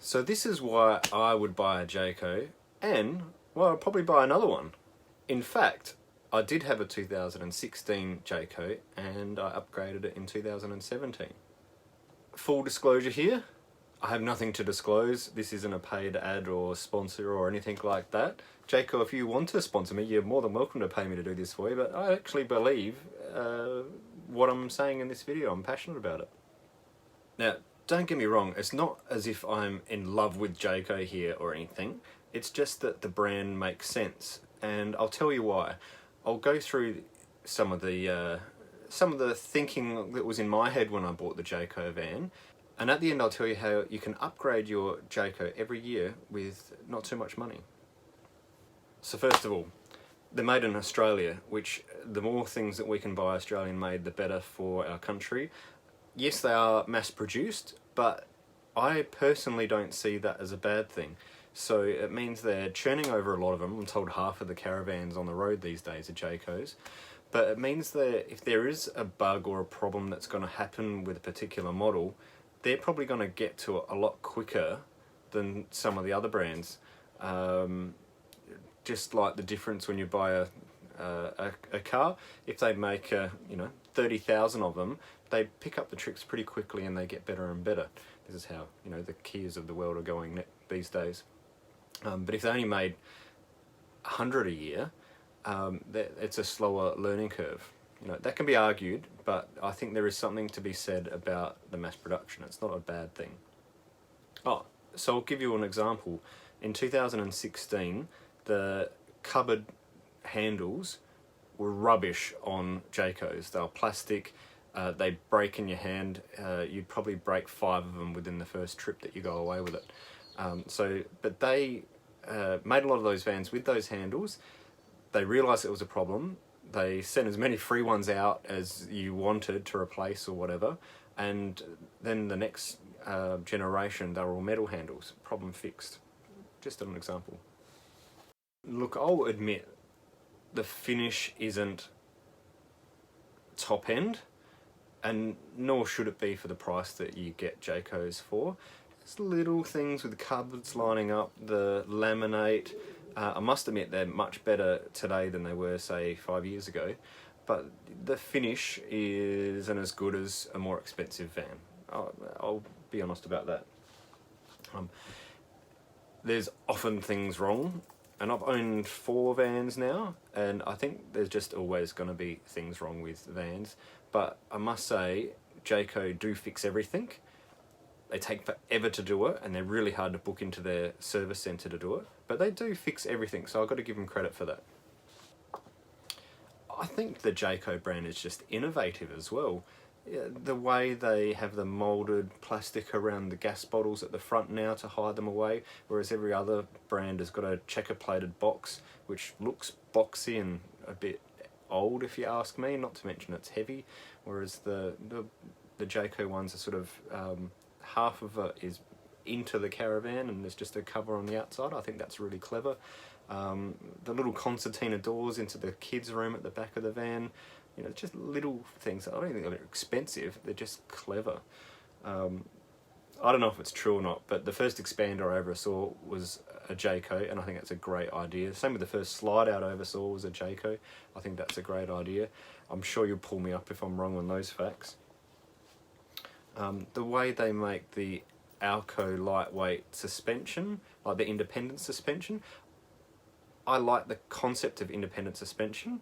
So this is why I would buy a Jayco, and well, I'd probably buy another one. In fact, I did have a 2016 Jayco and I upgraded it in 2017. Full disclosure here, I have nothing to disclose. This isn't a paid ad or sponsor or anything like that. Jayco, if you want to sponsor me, you're more than welcome to pay me to do this for you, but I actually believe what I'm saying in this video. I'm passionate about it. Now, don't get me wrong, it's not as if I'm in love with Jayco here or anything. It's just that the brand makes sense, and I'll tell you why. I'll go through some of the thinking that was in my head when I bought the Jayco van, and at the end I'll tell you how you can upgrade your Jayco every year with not too much money. So first of all, they're made in Australia, which the more things that we can buy Australian made, the better for our country. Yes, they are mass produced, but I personally don't see that as a bad thing. So it means they're churning over a lot of them. I'm told half of the caravans on the road these days are Jaycos. But it means that if there is a bug or a problem that's going to happen with a particular model, they're probably going to get to it a lot quicker than some of the other brands. Just like the difference when you buy a car, if they make 30,000 of them, they pick up the tricks pretty quickly and they get better and better. This is how the Kias of the world are going these days. But if they only made 100 a year, it's a slower learning curve. That can be argued, but I think there is something to be said about the mass production. It's not a bad thing. So I'll give you an example. In 2016, the cupboard handles were rubbish on Jaycos. They were plastic, they break in your hand. You'd probably break 5 of them within the first trip that you go away with it. But they made a lot of those vans with those handles. They realised it was a problem. They sent as many free ones out as you wanted to replace or whatever, and then the next generation, they were all metal handles. Problem fixed. Just an example. Look, I'll admit the finish isn't top end, and nor should it be for the price that you get Jaycos for. There's little things with the cupboards lining up, the laminate. I must admit they're much better today than they were, say, 5 years ago, but the finish isn't as good as a more expensive van. I'll be honest about that. There's often things wrong, and I've owned 4 vans now, and I think there's just always going to be things wrong with vans. But I must say, Jayco do fix everything. They take forever to do it, and they're really hard to book into their service centre to do it. But they do fix everything, so I've got to give them credit for that. I think the Jayco brand is just innovative as well. The way they have the moulded plastic around the gas bottles at the front now to hide them away, whereas every other brand has got a checker-plated box, which looks boxy and a bit old, if you ask me, not to mention it's heavy, whereas the Jayco ones are sort of half of it is into the caravan and there's just a cover on the outside. I think that's really clever. The little concertina doors into the kids' room at the back of the van, just little things. I don't think they're expensive, they're just clever. I don't know if it's true or not, but the first expander I ever saw was a Jayco, and I think that's a great idea. Same with the first slide out I ever saw was a Jayco. I think that's a great idea. I'm sure you'll pull me up if I'm wrong on those facts. The way they make the Alco lightweight suspension, like the independent suspension, I like the concept of independent suspension,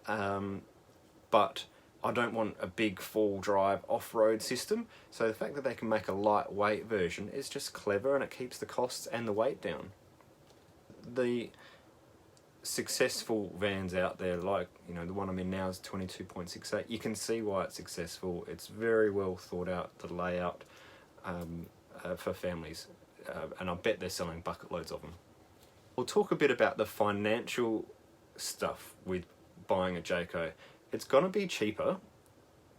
but I don't want a big full drive off-road system, so the fact that they can make a lightweight version is just clever, and it keeps the costs and the weight down. The successful vans out there, like the one I'm in now is 22.68, you can see why it's successful. It's very well thought out, the layout for families, and I bet they're selling bucket loads of them. We'll talk a bit about the financial stuff with buying a Jayco. It's going to be cheaper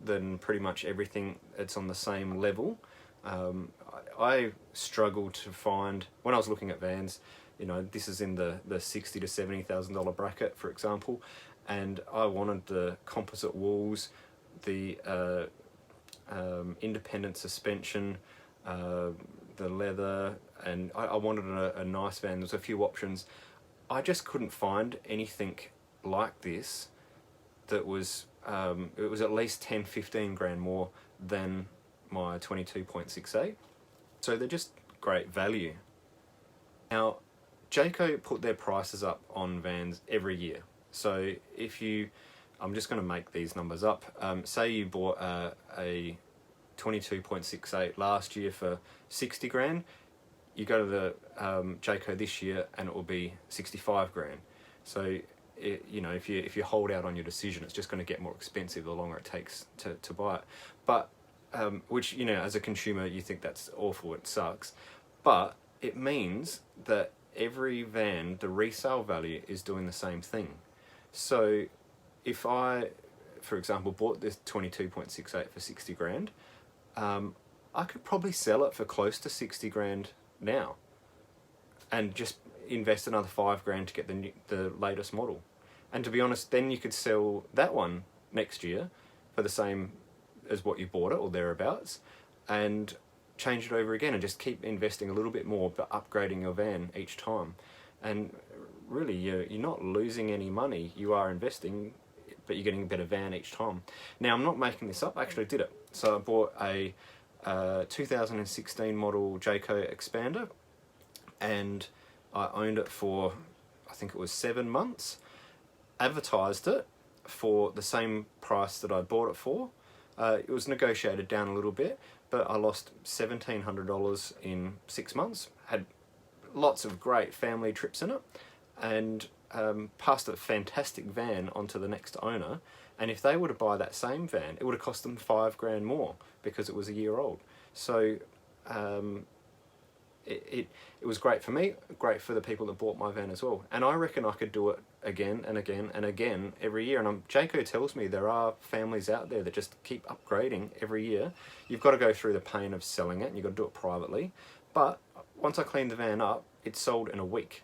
than pretty much everything that's on the same level. I struggled to find, when I was looking at vans, this is in the $60,000 to $70,000 bracket, for example, and I wanted the composite walls, the independent suspension, the leather, and I wanted a nice van. There's a few options. I just couldn't find anything like this that was, it was at least 10-15 grand more than my 22.68. So they're just great value. Now, Jayco put their prices up on vans every year. So if you, I'm just going to make these numbers up. Say you bought a 22.68 last year for 60 grand, you go to the Jayco this year and it will be 65 grand. So you know, if you hold out on your decision, it's just going to get more expensive the longer it takes to buy it. But which, you know, as a consumer, you think that's awful, it sucks. But it means that every van, the resale value is doing the same thing. So if I, for example, bought this 22.68 for 60 grand, I could probably sell it for close to 60 grand now and just invest another 5 grand to get the latest model. And to be honest, then you could sell that one next year for the same as what you bought it or thereabouts, and change it over again and just keep investing a little bit more but upgrading your van each time. And really, you're not losing any money. You are investing, but you're getting a better van each time. Now, I'm not making this up, I actually did it. So I bought a 2016 model Jayco Expander, and I owned it for, I think it was 7 months, advertised it for the same price that I bought it for. It was negotiated down a little bit, but I lost $1,700 in 6 months, had lots of great family trips in it, and passed a fantastic van onto the next owner. And if they were to buy that same van, it would have cost them 5 grand more because it was a year old. So it was great for me, great for the people that bought my van as well. And I reckon I could do it again and again and again every year. And Jayco tells me there are families out there that just keep upgrading every year. You've got to go through the pain of selling it, and you've got to do it privately. But once I cleaned the van up, it sold in a week.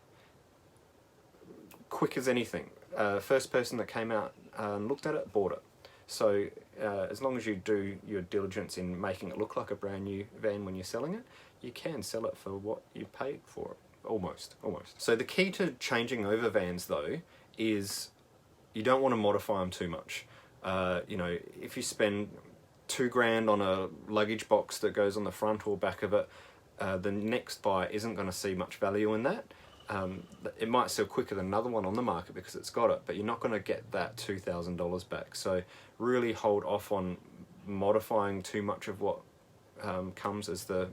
Quick as anything. First person that came out and looked at it, bought it. So as long as you do your diligence in making it look like a brand new van when you're selling it, you can sell it for what you paid for it. Almost. So the key to changing over vans though is you don't want to modify them too much. You know, if you spend 2 grand on a luggage box that goes on the front or back of it, the next buyer isn't going to see much value in that. It might sell quicker than another one on the market because it's got it, but you're not going to get that $2,000 back. So really hold off on modifying too much of what comes as the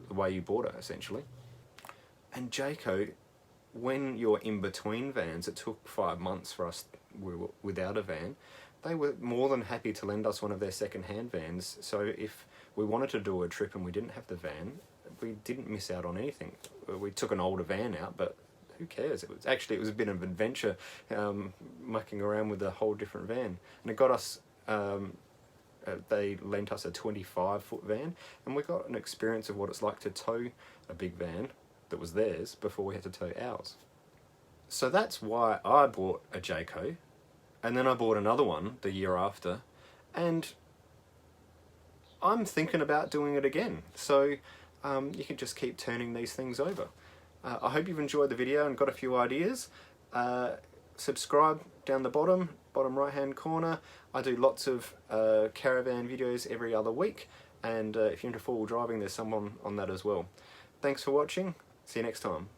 way you bought it, essentially. And Jayco, when you're in between vans, it took 5 months for us, we were without a van, they were more than happy to lend us one of their second-hand vans. So if we wanted to do a trip and we didn't have the van, we didn't miss out on anything. We took an older van out, but who cares? It was a bit of an adventure, mucking around with a whole different van. And it got us, they lent us a 25-foot van, and we got an experience of what it's like to tow a big van that was theirs before we had to tow ours. So that's why I bought a Jayco, and then I bought another one the year after, and I'm thinking about doing it again. So you can just keep turning these things over. I hope you've enjoyed the video and got a few ideas. Subscribe down the bottom right hand corner. I do lots of caravan videos every other week, and if you're into 4-wheel driving, there's someone on that as well. Thanks for watching. See you next time.